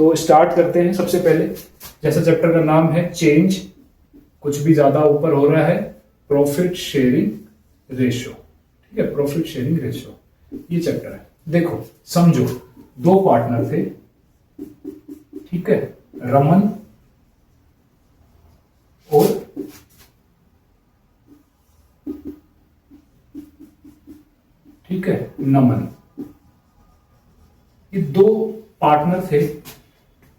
तो स्टार्ट करते हैं। सबसे पहले जैसा चैप्टर का नाम है चेंज, कुछ भी ज्यादा ऊपर हो रहा है, प्रॉफिट शेयरिंग रेशो। ठीक है, प्रॉफिट शेयरिंग रेशो ये चैप्टर है। देखो समझो, दो पार्टनर थे, ठीक है, रमन और ठीक है नमन। ये दो पार्टनर थे।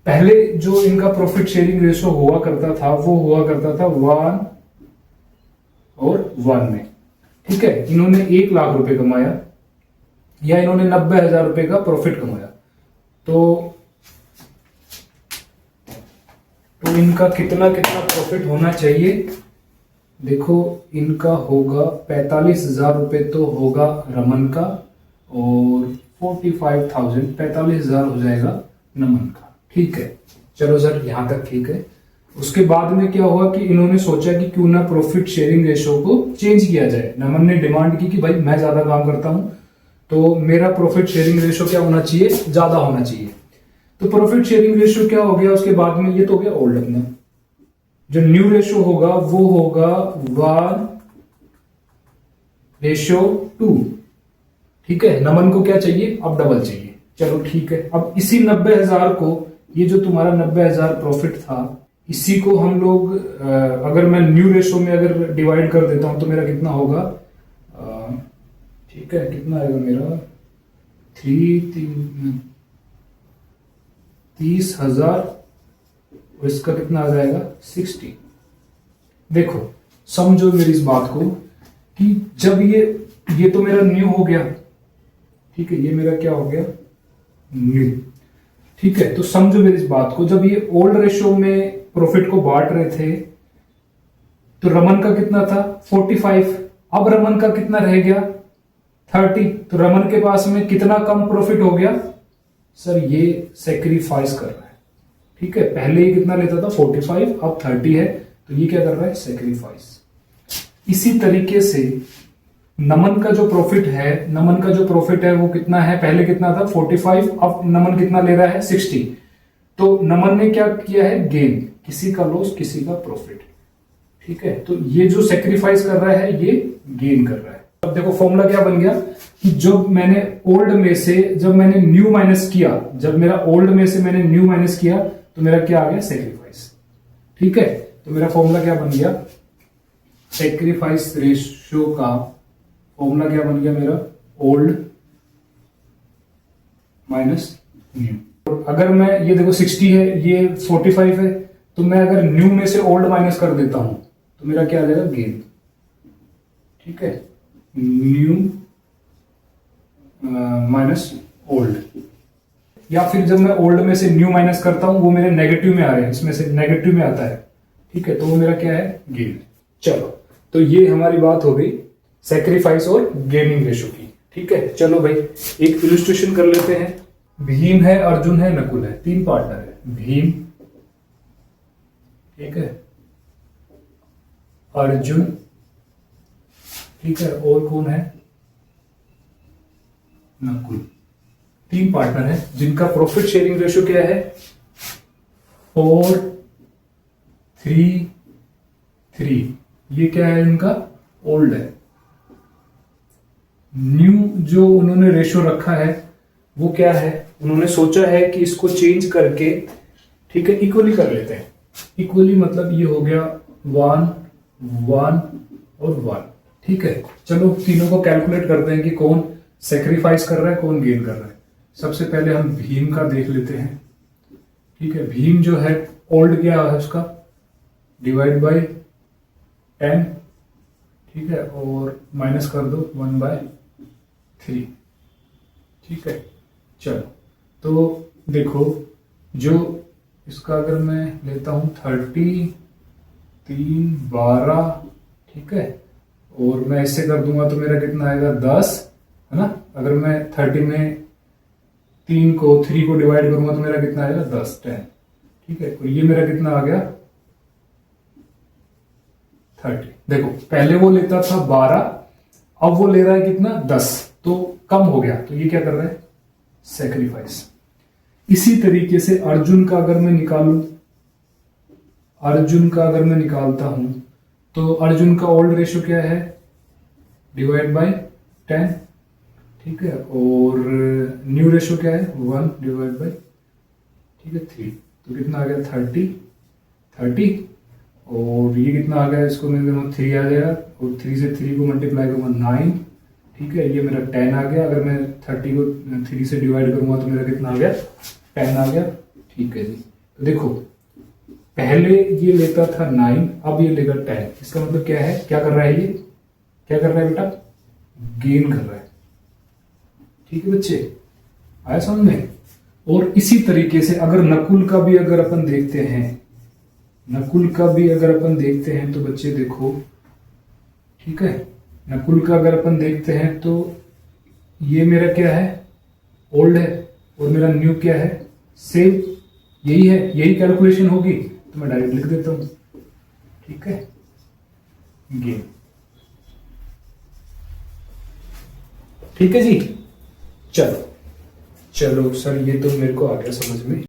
पहले जो इनका प्रॉफिट शेयरिंग रेशो हुआ करता था वो हुआ करता था 1 और 1 में। ठीक है, इन्होंने 1 लाख रुपए कमाया या इन्होंने 90,000 रुपए का प्रॉफिट कमाया, तो इनका कितना कितना प्रॉफिट होना चाहिए। देखो इनका होगा 45,000 रुपए तो होगा रमन का, और 45,000 45,000 हो जाएगा नमन का। ठीक है, चलो सर यहां तक ठीक है। उसके बाद में क्या हुआ कि इन्होंने सोचा कि क्यों ना प्रॉफिट शेयरिंग रेशो को चेंज किया जाए। नमन ने डिमांड की कि भाई मैं ज्यादा काम करता हूं तो मेरा प्रॉफिट शेयरिंग रेशो क्या होना चाहिए, ज्यादा होना चाहिए। तो प्रॉफिट शेयरिंग रेशो क्या हो गया उसके बाद में, ये तो हो गया ओल्ड अपना। जो न्यू रेशो होगा वो होगा 1:2। ठीक है, नमन को क्या चाहिए, अब डबल चाहिए। चलो ठीक है, अब इसी 90,000 को, ये जो तुम्हारा 90,000 प्रॉफिट था, इसी को हम लोग अगर मैं न्यू रेशो में अगर डिवाइड कर देता हूं तो मेरा कितना होगा, ठीक है कितना आएगा मेरा 30,000, और इसका कितना आ जाएगा 60। देखो समझो मेरी इस बात को कि जब ये तो मेरा न्यू हो गया, ठीक है, ये मेरा क्या हो गया न्यू। ठीक है, तो समझो मेरी इस बात को, जब ये ओल्ड रेशो में प्रॉफिट को बांट रहे थे तो रमन का कितना था 45, अब रमन का कितना रह गया 30। तो रमन के पास में कितना कम प्रॉफिट हो गया सर, ये सेक्रीफाइस कर रहा है। ठीक है, पहले ये कितना लेता था 45, अब 30 है, तो ये क्या कर रहा है सेक्रीफाइस। इसी तरीके से नमन का जो प्रॉफिट है वो कितना है, पहले कितना था 45, अब नमन कितना ले रहा है 60। तो नमन ने क्या किया है गेन, किसी का लॉस किसी का प्रॉफिट। ठीक है, तो ये जो सेक्रीफाइस कर रहा है ये गेन कर रहा है। अब देखो फॉर्मूला क्या बन गया कि जब मैंने ओल्ड में से जब मैंने न्यू माइनस किया, जब मेरा ओल्ड में से मैंने न्यू माइनस किया तो मेरा क्या आ गया सेक्रीफाइस। ठीक है, तो मेरा फॉर्मूला क्या बन गया, सेक्रीफाइस रेशियो का फॉर्मूला क्या बन गया मेरा, ओल्ड माइनस न्यू। अगर मैं ये देखो 60 है, ये 45 है, तो मैं अगर न्यू में से ओल्ड माइनस कर देता हूं तो मेरा क्या आ जाएगा गेन। ठीक है, न्यू माइनस ओल्ड, या फिर जब मैं ओल्ड में से न्यू माइनस करता हूं वो मेरे नेगेटिव में आ रहे हैं, इसमें से नेगेटिव में आता है। ठीक है, तो वो मेरा क्या है गेन। चलो तो ये हमारी बात हो गई सेक्रीफाइस और गेनिंग रेशो की। ठीक है, चलो भाई एक इलस्ट्रेशन कर लेते हैं। भीम है, अर्जुन है, नकुल है, 3 पार्टनर है। भीम, ठीक है, अर्जुन, ठीक है, और कौन है नकुल। 3 पार्टनर है जिनका प्रॉफिट शेयरिंग रेशो क्या है 4:3:3। ये क्या है इनका ओल्ड है। न्यू जो उन्होंने रेशो रखा है वो क्या है, उन्होंने सोचा है कि इसको चेंज करके, ठीक है, इक्वली कर लेते हैं। इक्वली मतलब ये हो गया 1 1 और 1। ठीक है, चलो तीनों को कैलकुलेट करते हैं कि कौन सेक्रीफाइस कर रहा है कौन गेन कर रहा है। सबसे पहले हम भीम का देख लेते हैं। ठीक है, भीम जो है ओल्ड क्या है उसका, डिवाइड बाय 10, ठीक है, और माइनस कर दो 1/3। ठीक है, चलो तो देखो जो इसका अगर मैं लेता हूं 30 3 12, ठीक है, और मैं इससे कर दूंगा तो मेरा कितना आएगा 10, है ना। अगर मैं 30 में 3 को डिवाइड करूंगा तो मेरा कितना आएगा 10 10। ठीक है, और ये मेरा कितना आ गया 30। देखो पहले वो लेता था 12, अब वो ले रहा है कितना 10, तो कम हो गया, तो ये क्या कर रहा है सेक्रीफाइस। इसी तरीके से अर्जुन का अगर मैं निकालूं, अर्जुन का अगर मैं निकालता हूं तो अर्जुन का ओल्ड रेशियो क्या है, डिवाइड बाय 10, ठीक है। और न्यू रेशियो क्या है, 1 डिवाइड बाय, ठीक है, 3। तो कितना आ गया, 30। और ये कितना आ गया, इसको मैं 3 आ गया, और 3 से 3 को मल्टीप्लाई करूंगा 9, ठीक है। ये मेरा 10 आ गया। अगर मैं 30 को 3 से डिवाइड करूंगा तो मेरा कितना आ गया, 10 आ गया, ठीक है जी। तो देखो पहले ये लेता था 9, अब ये लेगा 10। इसका मतलब क्या है, क्या कर रहा है, ये क्या कर रहा है बेटा, गेन कर रहा है, ठीक है बच्चे, आया समझ में। और इसी तरीके से अगर नकुल का भी अगर अपन देखते हैं, नकुल का भी अगर अपन देखते हैं तो बच्चे देखो, ठीक है, नकुल का अगर अपन देखते हैं तो ये मेरा क्या है, ओल्ड है, और मेरा न्यू क्या है, सेम, यही है, यही कैलकुलेशन होगी। तो मैं डायरेक्ट लिख देता हूं, ठीक है, गेन, ठीक है जी। चलो चलो सर, ये तो मेरे को आ गया समझ में।